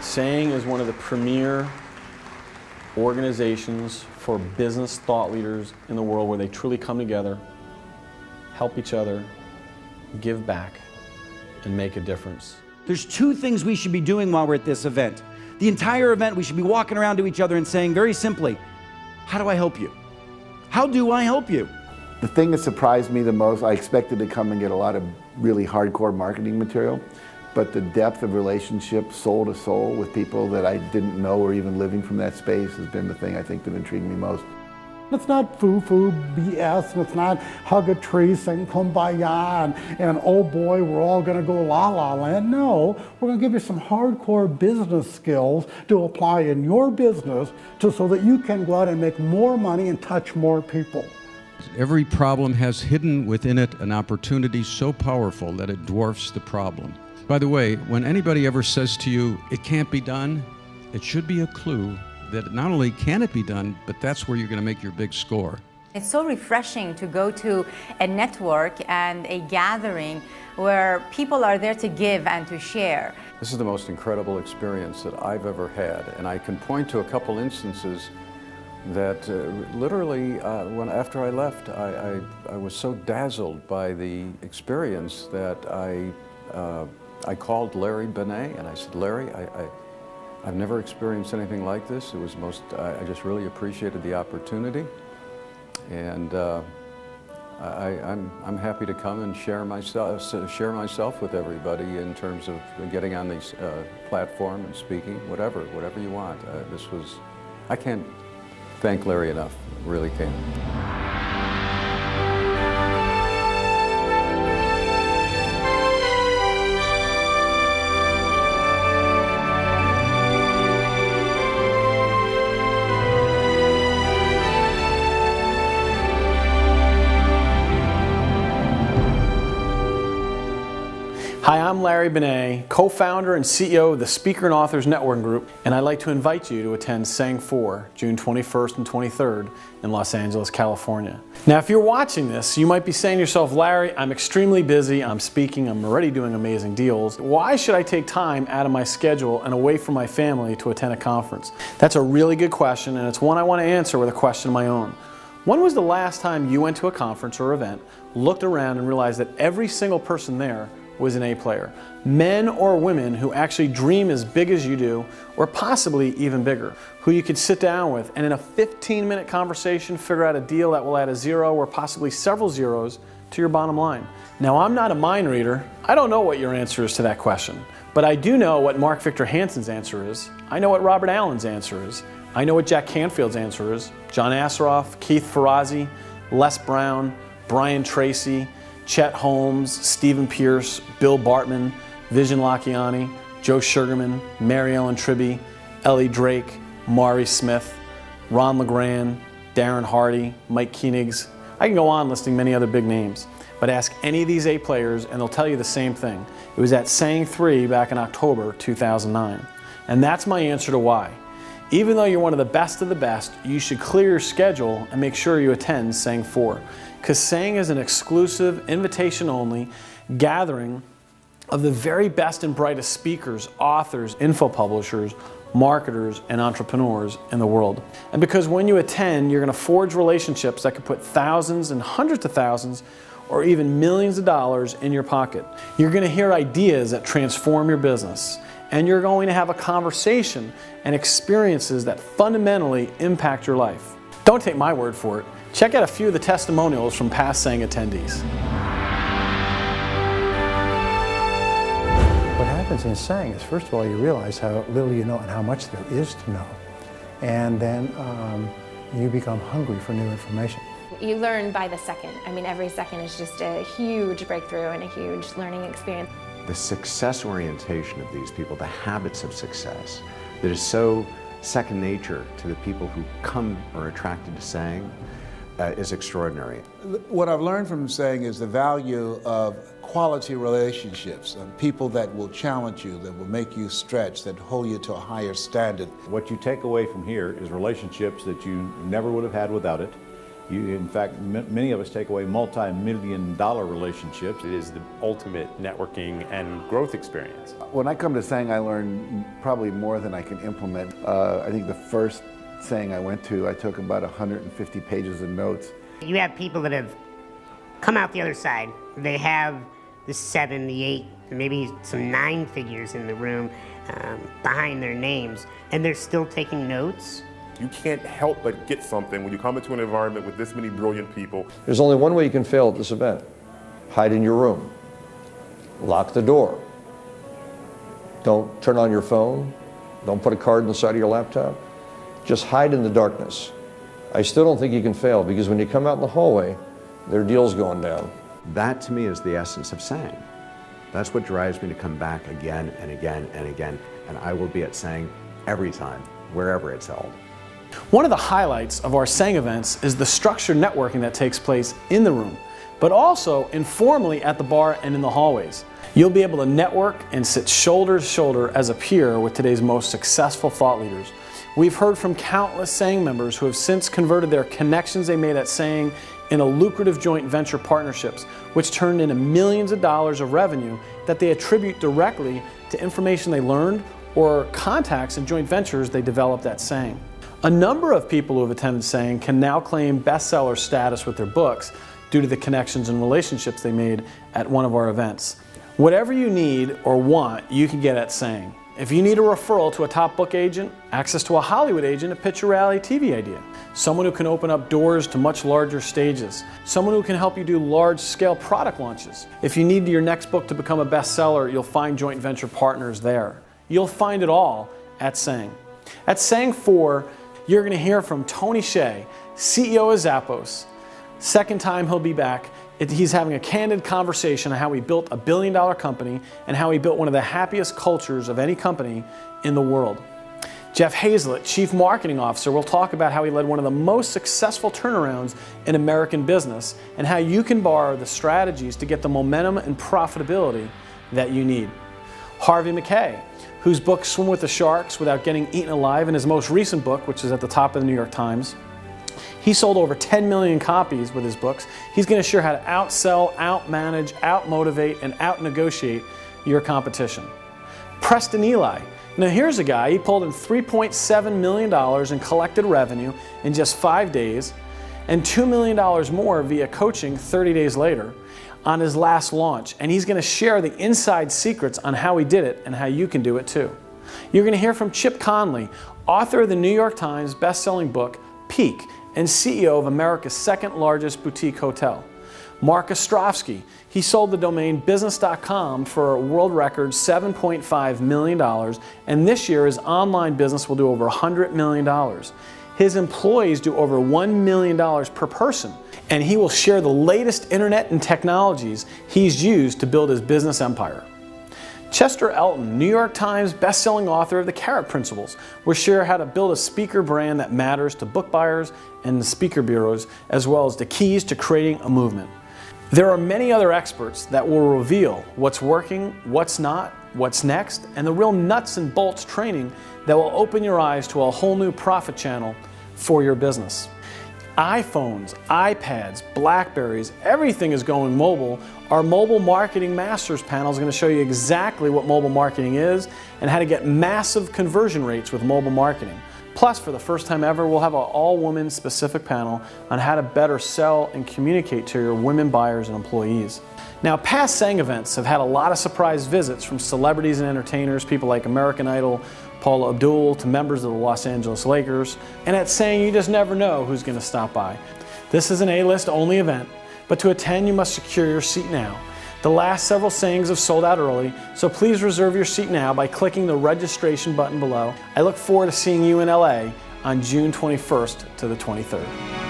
Saying is one of the premier organizations for business thought leaders in the world where they truly come together, help each other, give back, and make a difference. There's two things we should be doing while we're at this event. The entire event, we should be walking around to each other and saying very simply, how do I help you? How do I help you? The thing that surprised me the most, I expected to come and get a lot of really hardcore marketing material, but the depth of relationship, soul to soul, with people that I didn't know were even living from that space has been the thing I think that intrigued me most. It's not foo-foo BS, and it's not hug a tree, sing kumbaya, and oh boy, we're all gonna go la-la land. No, we're gonna give you some hardcore business skills to apply in your business so that you can go out and make more money and touch more people. Every problem has hidden within it an opportunity so powerful that it dwarfs the problem. By the way, when anybody ever says to you, it can't be done, it should be a clue that not only can it be done, but that's where you're going to make your big score. It's so refreshing to go to a network and a gathering where people are there to give and to share. This is the most incredible experience that I've ever had, and I can point to a couple instances that literally, after I left, I was so dazzled by the experience that I called Larry Benet and I said, Larry, I've never experienced anything like this. It was I just really appreciated the opportunity, and I'm happy to come and share myself with everybody in terms of getting on these platform and speaking, whatever you want. I can't thank Larry enough, I really can't. Hi, I'm Larry Benet, co-founder and CEO of the Speaker and Authors Networking Group, and I'd like to invite you to attend Sang 4, June 21st and 23rd in Los Angeles, California. Now, if you're watching this, you might be saying to yourself, Larry, I'm extremely busy, I'm speaking, I'm already doing amazing deals. Why should I take time out of my schedule and away from my family to attend a conference? That's a really good question, and it's one I want to answer with a question of my own. When was the last time you went to a conference or event, looked around and realized that every single person there was an A player? Men or women who actually dream as big as you do, or possibly even bigger, who you could sit down with and in a 15-minute conversation figure out a deal that will add a zero or possibly several zeros to your bottom line. Now, I'm not a mind reader. I don't know what your answer is to that question, but I do know what Mark Victor Hansen's answer is. I know what Robert Allen's answer is. I know what Jack Canfield's answer is. John Assaraf, Keith Ferrazzi, Les Brown, Brian Tracy, Chet Holmes, Stephen Pierce, Bill Bartman, Vision Lakiani, Joe Sugarman, Mary Ellen Tribby, Ellie Drake, Maury Smith, Ron LeGrand, Darren Hardy, Mike Koenigs. I can go on listing many other big names, but ask any of these A players and they'll tell you the same thing. It was at Sang 3 back in October 2009. And that's my answer to why. Even though you're one of the best, you should clear your schedule and make sure you attend Sang 4. Because Sang is an exclusive, invitation-only gathering of the very best and brightest speakers, authors, info publishers, marketers, and entrepreneurs in the world. And because when you attend, you're going to forge relationships that could put thousands and hundreds of thousands or even millions of dollars in your pocket. You're going to hear ideas that transform your business. And you're going to have a conversation and experiences that fundamentally impact your life. Don't take my word for it. Check out a few of the testimonials from past Sang attendees. What happens in Sang is, first of all, you realize how little you know and how much there is to know. And then you become hungry for new information. You learn by the second. I mean, every second is just a huge breakthrough and a huge learning experience. The success orientation of these people, the habits of success, that is so second nature to the people who come or are attracted to Sang, is extraordinary. What I've learned from Sang is the value of quality relationships, and people that will challenge you, that will make you stretch, that hold you to a higher standard. What you take away from here is relationships that you never would have had without it, In fact, many of us take away multi-million-dollar relationships. It is the ultimate networking and growth experience. When I come to Sang, I learn probably more than I can implement. I think the first Sang I went to, I took about 150 pages of notes. You have people that have come out the other side. They have the 7, the 8, maybe some 9 figures in the room behind their names, and they're still taking notes. You can't help but get something when you come into an environment with this many brilliant people. There's only one way you can fail at this event. Hide in your room. Lock the door. Don't turn on your phone. Don't put a card in the side of your laptop. Just hide in the darkness. I still don't think you can fail, because when you come out in the hallway, there are deals going down. That to me is the essence of Sang. That's what drives me to come back again and again and again, and I will be at Sang every time, wherever it's held. One of the highlights of our Sang events is the structured networking that takes place in the room, but also informally at the bar and in the hallways. You'll be able to network and sit shoulder to shoulder as a peer with today's most successful thought leaders. We've heard from countless Sang members who have since converted their connections they made at Sang into lucrative joint venture partnerships, which turned into millions of dollars of revenue that they attribute directly to information they learned or contacts and joint ventures they developed at Sang. A number of people who have attended Sang can now claim bestseller status with their books due to the connections and relationships they made at one of our events. Whatever you need or want, you can get at Sang. If you need a referral to a top book agent, access to a Hollywood agent to pitch a reality TV idea, someone who can open up doors to much larger stages, someone who can help you do large-scale product launches. If you need your next book to become a bestseller, you'll find joint venture partners there. You'll find it all at Sang. At Sang 4, you're going to hear from Tony Hsieh, CEO of Zappos. Second time he'll be back. He's having a candid conversation on how he built a billion-dollar company and how he built one of the happiest cultures of any company in the world. Jeff Hazlett, Chief Marketing Officer, will talk about how he led one of the most successful turnarounds in American business and how you can borrow the strategies to get the momentum and profitability that you need. Harvey Mackay, whose book Swim with the Sharks Without Getting Eaten Alive, in his most recent book, which is at the top of the New York Times. He sold over 10 million copies with his books. He's going to share how to outsell, outmanage, outmotivate, and outnegotiate your competition. Preston Ely. Now here's a guy, he pulled in $3.7 million in collected revenue in just 5 days and $2 million more via coaching 30 days later on his last launch. And he's going to share the inside secrets on how he did it and how you can do it too. You're going to hear from Chip Conley, author of the New York Times best-selling book, Peak, and CEO of America's second largest boutique hotel. Mark Ostrovsky, he sold the domain business.com for a world record $7.5 million, and this year his online business will do over $100 million. His employees do over $1 million per person, and he will share the latest internet and technologies he's used to build his business empire. Chester Elton, New York Times best-selling author of The Carrot Principles, will share how to build a speaker brand that matters to book buyers and speaker bureaus, as well as the keys to creating a movement. There are many other experts that will reveal what's working, what's not, what's next, and the real nuts and bolts training that will open your eyes to a whole new profit channel for your business. iPhones, iPads, Blackberries, everything is going mobile. Our Mobile Marketing Masters panel is going to show you exactly what mobile marketing is and how to get massive conversion rates with mobile marketing. Plus, for the first time ever, we'll have an all-women specific panel on how to better sell and communicate to your women buyers and employees. Now, past Sang events have had a lot of surprise visits from celebrities and entertainers, people like American Idol, Paula Abdul, to members of the Los Angeles Lakers. And at Sang, you just never know who's going to stop by. This is an A-list only event, but to attend you must secure your seat now. The last several Sangs have sold out early, so please reserve your seat now by clicking the registration button below. I look forward to seeing you in LA on June 21st to the 23rd.